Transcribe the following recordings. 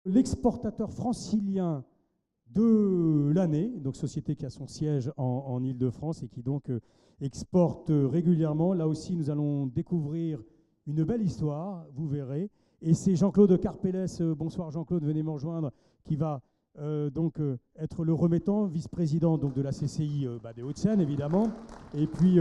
l'exportateur francilien de l'année, donc société qui a son siège en Île-de-France et qui donc exporte régulièrement. Là aussi, nous allons découvrir une belle histoire, vous verrez. Et c'est Jean-Claude Carpelles, bonsoir Jean-Claude, venez me rejoindre, qui va être le remettant, vice-président donc, de la CCI des Hauts-de-Seine, évidemment, et puis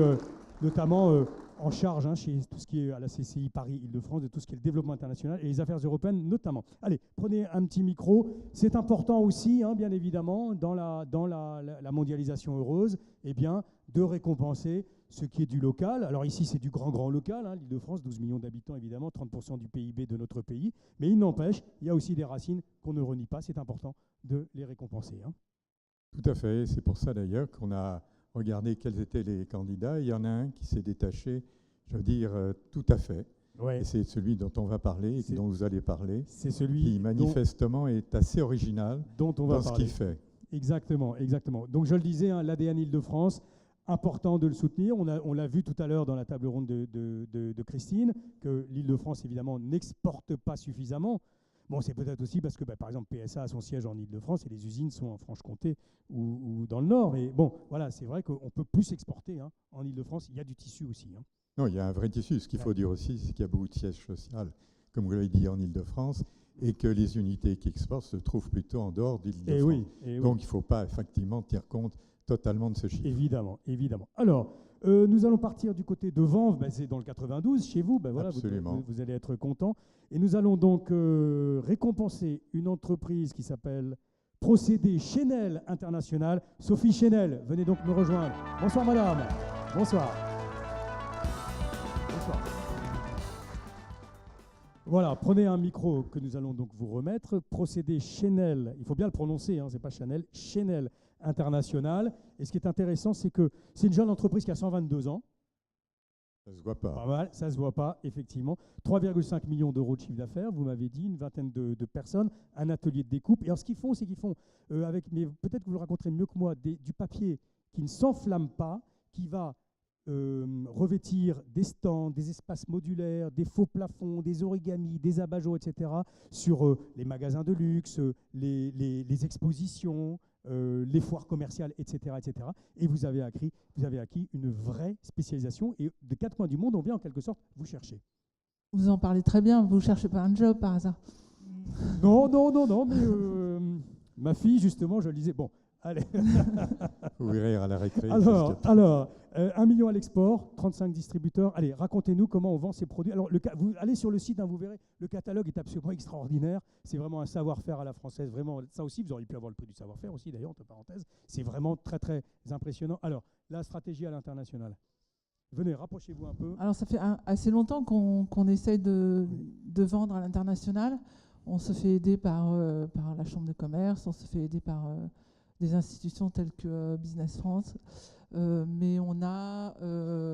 notamment en charge chez tout ce qui est à la CCI Paris-Île-de-France, de tout ce qui est le développement international et les affaires européennes notamment. Allez, prenez un petit micro. C'est important aussi, bien évidemment, dans la mondialisation heureuse, de récompenser ce qui est du local. Alors ici, c'est du grand local, l'Île-de-France, 12 millions d'habitants, évidemment, 30% du PIB de notre pays. Mais il n'empêche, il y a aussi des racines qu'on ne renie pas. C'est important de les récompenser. Tout à fait. C'est pour ça, d'ailleurs, qu'on a regardé quels étaient les candidats. Il y en a un qui s'est détaché, je veux dire, tout à fait. Ouais. Et c'est celui dont on va parler et dont vous allez parler. C'est celui qui, manifestement, est assez original dont on va dans ce qu'il fait. Exactement. Donc, je le disais, l'ADN Île-de-France, important de le soutenir. On l'a vu tout à l'heure dans la table ronde de Christine, que l'Île-de-France, évidemment, n'exporte pas suffisamment. Bon, c'est peut-être aussi parce que, par exemple, PSA a son siège en Île-de-France et les usines sont en Franche-Comté ou dans le Nord. Mais bon, voilà, c'est vrai qu'on peut plus exporter en Île-de-France. Il y a du tissu aussi. Non, il y a un vrai tissu. Ce qu'il faut dire aussi, c'est qu'il y a beaucoup de sièges sociaux, comme vous l'avez dit, en Île-de-France, et que les unités qui exportent se trouvent plutôt en dehors d'Île-de-France. Donc, il ne faut pas effectivement tenir compte totalement de ce chiffre. Évidemment. Alors, nous allons partir du côté de Vanves, c'est dans le 92, chez vous. Voilà, vous allez être content. Et nous allons donc récompenser une entreprise qui s'appelle Procédé Chenel International. Sophie Chenel, venez donc me rejoindre. Bonsoir madame. Bonsoir. Voilà, prenez un micro que nous allons donc vous remettre. Procédé Chenel, il faut bien le prononcer, c'est pas Chanel, Chenel International. Et ce qui est intéressant, c'est que c'est une jeune entreprise qui a 122 ans. Ça se voit pas. Pas mal, ça se voit pas, effectivement. 3,5 millions d'euros de chiffre d'affaires, vous m'avez dit, une vingtaine de personnes, un atelier de découpe. Et alors, ce qu'ils font, c'est qu'ils font, mais peut-être que vous le raconterez mieux que moi, du papier qui ne s'enflamme pas, qui va revêtir des stands, des espaces modulaires, des faux plafonds, des origamis, des abat-jour, etc., sur les magasins de luxe, les expositions, les foires commerciales, etc., etc. Et vous avez acquis une vraie spécialisation. Et de 4 coins du monde, on vient en quelque sorte vous chercher. Vous en parlez très bien. Vous ne cherchez pas un job par hasard? Non. Mais ma fille, justement, je le disais. Bon, allez. Vous verrez à la récré. Alors 1 million à l'export, 35 distributeurs. Allez, racontez-nous comment on vend ces produits. Alors, vous allez sur le site, vous verrez, le catalogue est absolument extraordinaire. C'est vraiment un savoir-faire à la française. Vraiment, ça aussi, vous auriez pu avoir le prix du savoir-faire aussi, d'ailleurs, entre parenthèses. C'est vraiment très, très impressionnant. Alors, la stratégie à l'international. Venez, rapprochez-vous un peu. Alors, ça fait assez longtemps qu'on essaye de vendre à l'international. On se fait aider par la Chambre de commerce, on se fait aider par des institutions telles que Business France. Mais on a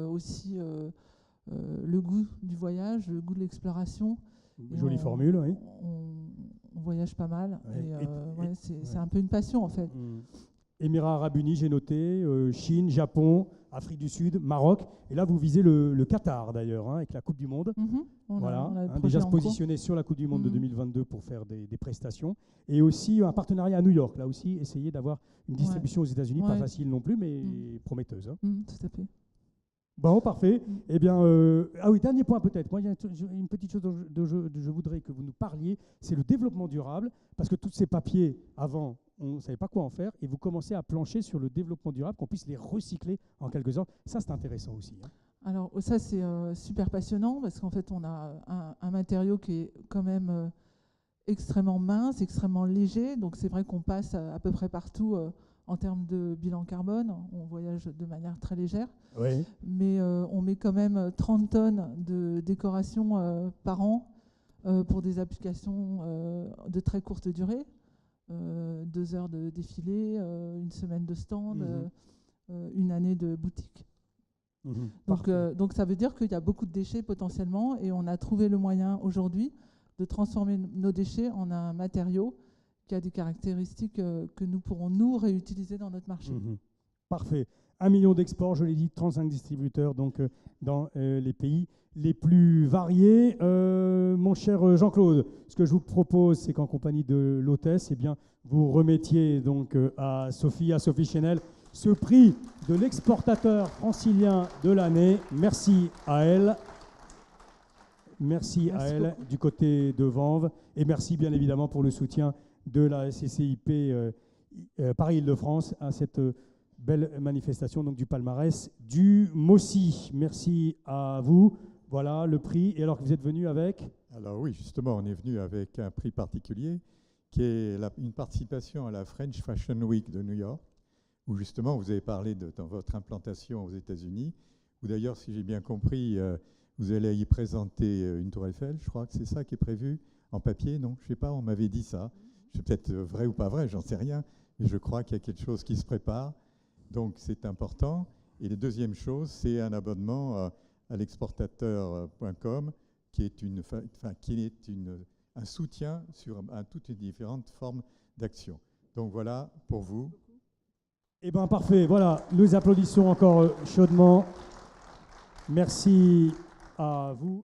aussi le goût du voyage, le goût de l'exploration. Jolie formule, oui. On voyage pas mal. C'est un peu une passion, en fait. Émirats Arabes Unis, j'ai noté, Chine, Japon, Afrique du Sud, Maroc. Et là, vous visez le Qatar, d'ailleurs, avec la Coupe du Monde. On a déjà se positionner sur la Coupe du Monde de 2022 pour faire des prestations. Et aussi un partenariat à New York. Là aussi, essayer d'avoir une distribution aux États-Unis, pas facile non plus, mais prometteuse. Tout à fait. Bon, parfait. Eh bien, oui, dernier point peut-être. Moi, il y a une petite chose dont je voudrais que vous nous parliez, c'est le développement durable, parce que tous ces papiers, avant, on ne savait pas quoi en faire, et vous commencez à plancher sur le développement durable, qu'on puisse les recycler en quelque sorte. Ça, c'est intéressant aussi. Alors, ça, c'est super passionnant, parce qu'en fait, on a un matériau qui est quand même extrêmement mince, extrêmement léger, donc c'est vrai qu'on passe à peu près partout en termes de bilan carbone, on voyage de manière très légère, mais on met quand même 30 tonnes de décoration par an pour des applications de très courte durée, 2 heures de défilé, une semaine de stand, une année de boutique. Donc ça veut dire qu'il y a beaucoup de déchets potentiellement, et on a trouvé le moyen aujourd'hui de transformer nos déchets en un matériau qui a des caractéristiques que nous pourrons nous réutiliser dans notre marché. Parfait. 1 million d'exports, je l'ai dit, 35 distributeurs donc, dans les pays les plus variés. Mon cher Jean-Claude, ce que je vous propose, c'est qu'en compagnie de l'hôtesse, eh bien, vous remettiez donc à Sophie Chenel, ce prix de l'exportateur francilien de l'année. Merci à elle. Merci à elle du côté de Vanves. Et merci bien évidemment pour le soutien de la CCIP Paris-Île-de-France à cette belle manifestation donc, du palmarès du MOSI. Merci à vous. Voilà le prix. Et alors que vous êtes venu avec? Alors oui, justement, on est venu avec un prix particulier qui est une participation à la French Fashion Week de New York, où justement vous avez parlé dans votre implantation aux États-Unis, où d'ailleurs, si j'ai bien compris, vous allez y présenter une tour Eiffel, je crois que c'est ça qui est prévu, en papier, non? Je ne sais pas, on m'avait dit ça. C'est peut-être vrai ou pas vrai, j'en sais rien, mais je crois qu'il y a quelque chose qui se prépare, donc c'est important. Et la deuxième chose, c'est un abonnement à l'exportateur.com qui est, un soutien à toutes les différentes formes d'action. Donc voilà pour vous. Eh bien parfait, voilà, nous applaudissons encore chaudement. Merci à vous.